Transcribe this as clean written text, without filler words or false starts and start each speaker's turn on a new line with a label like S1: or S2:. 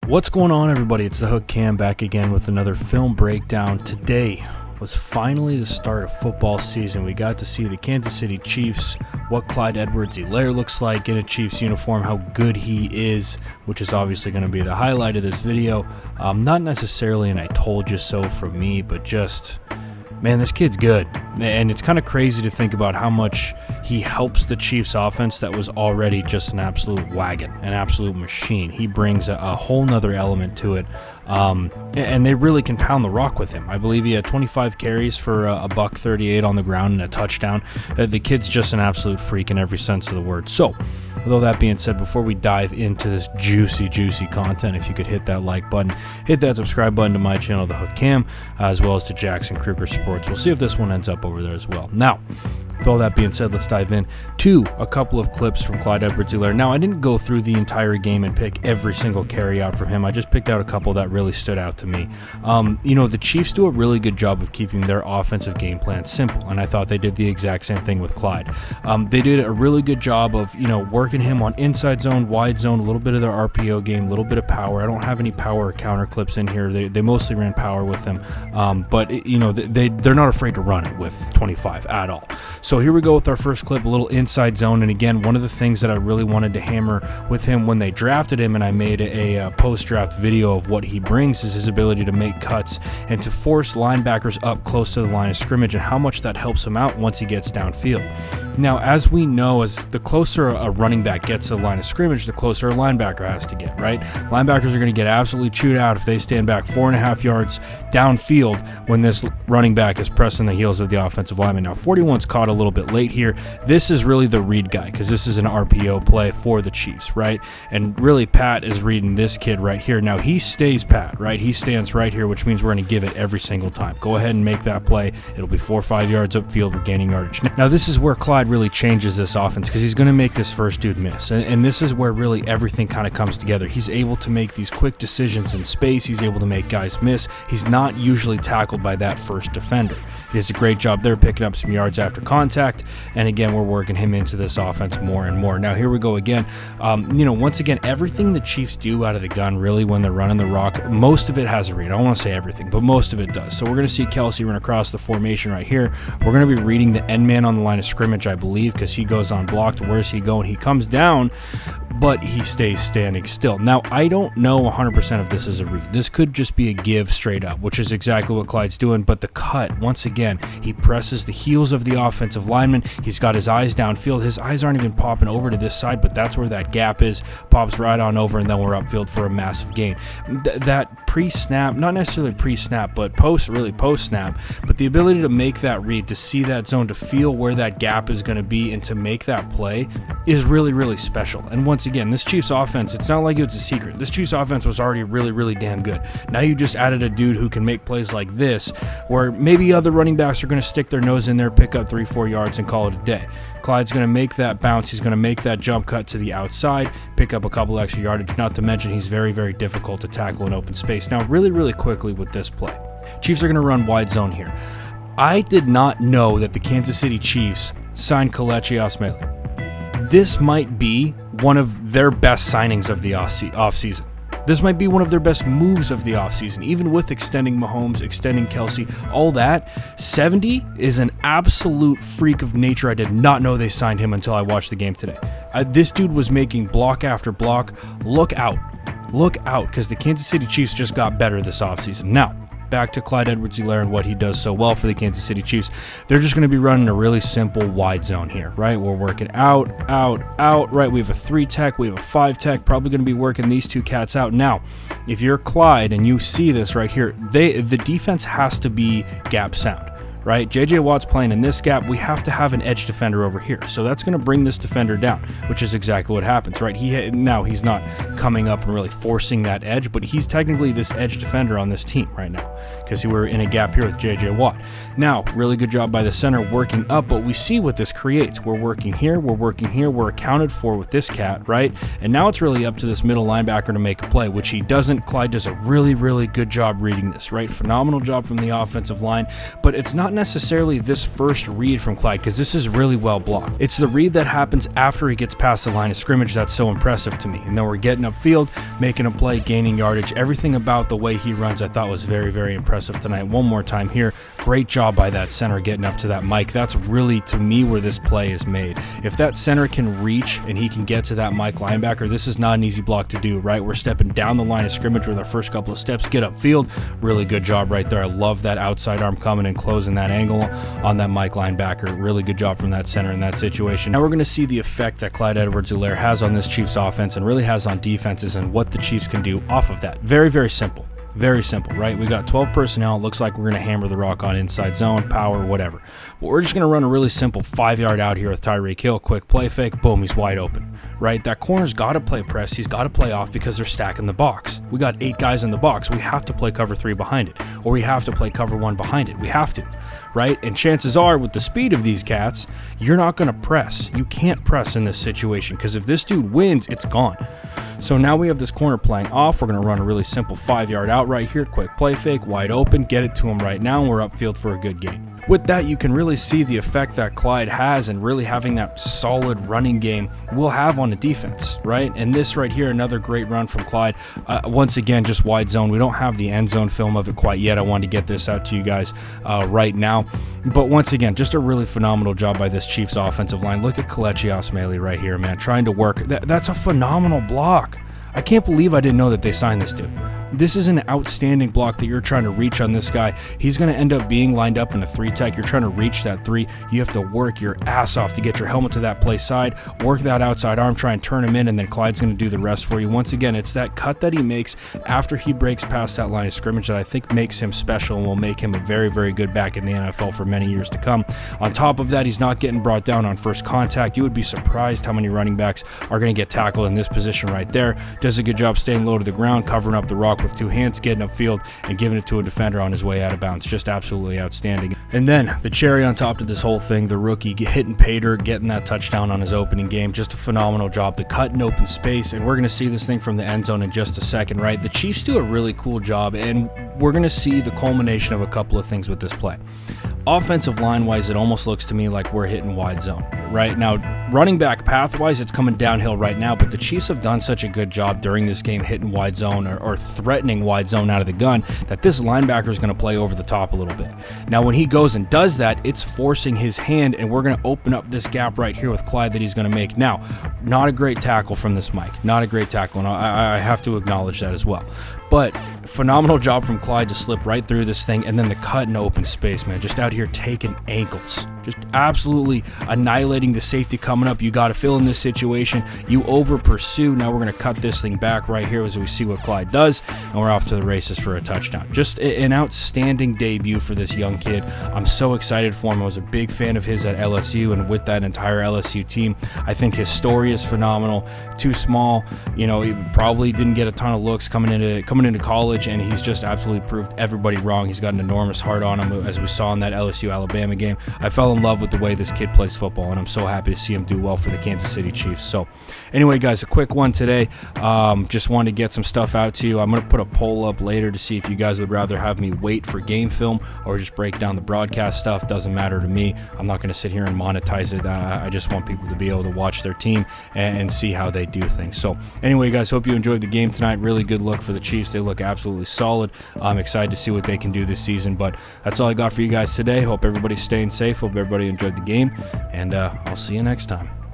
S1: What's going on, everybody? It's the Hook Cam back again with another film breakdown. Today was finally the start of football season. We got to see the Kansas City Chiefs, what Clyde Edwards-Helaire looks like in a Chiefs uniform, how good he is, which is obviously going to be the highlight of this video. Not necessarily an I told you so from me, but just, man, this kid's good. And it's kind of crazy to think about how much he helps the Chiefs offense that was already just an absolute wagon, an absolute machine. He brings a whole nother element to it. And they really can pound the rock with him. I believe he had 25 carries for a $138 on the ground and a touchdown. The kid's just an absolute freak in every sense of the word. So, with all that being said, before we dive into this juicy content, if you could hit that like button, hit that subscribe button to my channel, The Hook Cam, as well as to Jackson Kruger Sports. We'll see if this one ends up over there as well. Now, with all that being said, let's dive in to a couple of clips from Clyde Edwards-Helaire. Now, I didn't go through the entire game and pick every single carry out from him. I just picked out a couple that really stood out to me. The Chiefs do a really good job of keeping their offensive game plan simple, and I thought they did the exact same thing with Clyde. They did a really good job of, working him on inside zone, wide zone, a little bit of their RPO game, a little bit of power. I don't have any power or counter clips in here. They mostly ran power with him, but they're not afraid to run it with 25 at all. So here we go with our first clip, a little inside zone. And again, one of the things that I really wanted to hammer with him when they drafted him, and I made a post-draft video of what he brings, is his ability to make cuts and to force linebackers up close to the line of scrimmage, and how much that helps him out once he gets downfield. Now, as we know, as the closer a running back gets to the line of scrimmage, the closer a linebacker has to get, right? Linebackers are going to get absolutely chewed out if they stand back 4.5 yards downfield when this running back is pressing the heels of the offensive lineman. Now, 41's caught a little bit late here. This is really the read guy, because this is an RPO play for the Chiefs, right? And really, Pat is reading this kid right here. Now, he stays Pat, right? He stands right here, which means we're going to give it every single time. Go ahead and make that play. It'll be 4 or 5 yards upfield. We're gaining yardage. Now, this is where Clyde really changes this offense, because he's going to make this first dude miss. And this is where really everything kind of comes together. He's able to make these quick decisions in space. He's able to make guys miss. He's not usually tackled by that first defender. He does a great job there picking up some yards after contact, and again, we're working him into this offense more and more. Now, here we go again. Once again, everything the Chiefs do out of the gun, really, when they're running the rock, most of it has a read. I don't want to say everything, but most of it does. So we're going to see Kelsey run across the formation right here. We're going to be reading the end man on the line of scrimmage, I believe, because he goes unblocked. Where's he going? He comes down, but he stays standing still. Now, I don't know 100% if this is a read. This could just be a give straight up, which is exactly what Clyde's doing, but the cut, once again, he presses the heels of the offensive lineman. He's got his eyes downfield. His eyes aren't even popping over to this side, but that's where that gap is. Pops right on over, and then we're upfield for a massive gain. That pre-snap, not necessarily pre-snap, but post-snap, but the ability to make that read, to see that zone, to feel where that gap is going to be, and to make that play is really, really special. And once again, this Chiefs offense, it's not like it's a secret. This Chiefs offense was already really, really damn good. Now you just added a dude who can make plays like this, where maybe other running backs are going to stick their nose in there, pick up 3-4 yards, and call it a day. Clyde's going to make that bounce. He's going to make that jump cut to the outside, pick up a couple extra yardage, not to mention he's very, very difficult to tackle in open space. Now, really, really quickly with this play, Chiefs are going to run wide zone here. I did not know that the Kansas City Chiefs signed Kelechi Osemele. This might be one of their best signings of the offseason. This might be one of their best moves of the offseason, even with extending Mahomes, extending Kelsey, all that. 70 is an absolute freak of nature. I did not know they signed him until I watched the game today. This dude was making block after block. Look out, because the Kansas City Chiefs just got better this offseason. Now, back to Clyde Edwards-Helaire and what he does so well for the Kansas City Chiefs. They're just going to be running a really simple wide zone here, right? We're working out, right? We have a 3 tech, we have a 5 tech, probably going to be working these two cats out. Now, if you're Clyde and you see this right here, the defense has to be gap sound, right? J.J. Watt's playing in this gap. We have to have an edge defender over here. So that's going to bring this defender down, which is exactly what happens, right? Now he's not coming up and really forcing that edge, but he's technically this edge defender on this team right now, because we're in a gap here with J.J. Watt. Now, really good job by the center working up, but we see what this creates. We're working here, we're accounted for with this cat, right? And now it's really up to this middle linebacker to make a play, which he doesn't. Clyde does a really, really good job reading this, right? Phenomenal job from the offensive line, but it's not necessarily this first read from Clyde, because this is really well blocked. It's the read that happens after he gets past the line of scrimmage that's so impressive to me. And then we're getting upfield, making a play, gaining yardage. Everything about the way he runs I thought was very, very impressive tonight. One more time here. Great job by that center getting up to that Mike. That's really, to me, where this play is made. If that center can reach and he can get to that Mike linebacker, this is not an easy block to do, right? We're stepping down the line of scrimmage with our first couple of steps, get upfield. Really good job right there. I love that outside arm coming and closing that angle on that Mike linebacker. Really good job from that center in that situation. Now we're going to see the effect that Clyde Edwards-Helaire has on this Chiefs offense and really has on defenses and what the Chiefs can do off of that. Very, very simple. Very simple, right? We got 12 personnel. It looks like we're going to hammer the rock on inside zone, power, whatever. But we're just going to run a really simple 5-yard out here with Tyreek Hill. Quick play fake, boom, he's wide open, right? That corner's got to play press. He's got to play off because they're stacking the box. We got 8 guys in the box. We have to play cover 3 behind it, or we have to play cover 1 behind it. We have to, right? And chances are, with the speed of these cats, you're not going to press. You can't press in this situation because if this dude wins, it's gone. So now we have this corner playing off. We're going to run a really simple 5-yard out right here. Quick play fake, wide open, get it to him right now, and we're upfield for a good gain. With that, you can really see the effect that Clyde has and really having that solid running game will have on the defense, right? And this right here, another great run from Clyde. Once again, just wide zone. We don't have the end zone film of it quite yet. I wanted to get this out to you guys right now. But once again, just a really phenomenal job by this Chiefs offensive line. Look at Kelechi Osemele right here, man, trying to work. That's a phenomenal block. I can't believe I didn't know that they signed this dude. This is an outstanding block that you're trying to reach on this guy. He's going to end up being lined up in a 3-tech. You're trying to reach that 3. You have to work your ass off to get your helmet to that play side, work that outside arm, try and turn him in, and then Clyde's going to do the rest for you. Once again, it's that cut that he makes after he breaks past that line of scrimmage that I think makes him special and will make him a very, very good back in the NFL for many years to come. On top of that, he's not getting brought down on first contact. You would be surprised how many running backs are going to get tackled in this position right there. Does a good job staying low to the ground, covering up the rock with 2 hands, getting upfield, and giving it to a defender on his way out of bounds. Just absolutely outstanding. And then the cherry on top to this whole thing, the rookie hitting pay dirt, getting that touchdown on his opening game. Just a phenomenal job. The cut in open space, and we're going to see this thing from the end zone in just a second, right? The Chiefs do a really cool job, and we're going to see the culmination of a couple of things with this play. Offensive line-wise, it almost looks to me like we're hitting wide zone. Right now, running back path-wise, it's coming downhill right now, but the Chiefs have done such a good job during this game hitting wide zone or threatening wide zone out of the gun that this linebacker is going to play over the top a little bit. Now, when he goes and does that, it's forcing his hand, and we're going to open up this gap right here with Clyde that he's going to make. Now, not a great tackle from this Mike. Not a great tackle, and I have to acknowledge that as well. But phenomenal job from Clyde to slip right through this thing, and then the cut in open space, man. Just out here taking ankles. Just absolutely annihilating the safety coming up. You got to fill in this situation. You over pursue. Now we're going to cut this thing back right here as we see what Clyde does, and we're off to the races for a touchdown. Just an outstanding debut for this young kid. I'm so excited for him. I was a big fan of his at LSU, and with that entire LSU team, I think his story is phenomenal. Too small, he probably didn't get a ton of looks coming into college, and he's just absolutely proved everybody wrong. He's got an enormous heart on him, as we saw in that LSU-Alabama game. I fell in love with the way this kid plays football, and I'm so happy to see him do well for the Kansas City Chiefs. So anyway, guys, a quick one today. Just wanted to get some stuff out to you. I'm going to put a poll up later to see if you guys would rather have me wait for game film or just break down the broadcast stuff. Doesn't matter to me. I'm not going to sit here and monetize it. I just want people to be able to watch their team and see how they do things. So anyway, guys, hope you enjoyed the game tonight. Really good look for the Chiefs. They look absolutely solid. I'm excited to see what they can do this season, but that's all I got for you guys today. Hope everybody's staying safe. Hope everybody enjoyed the game, and I'll see you next time.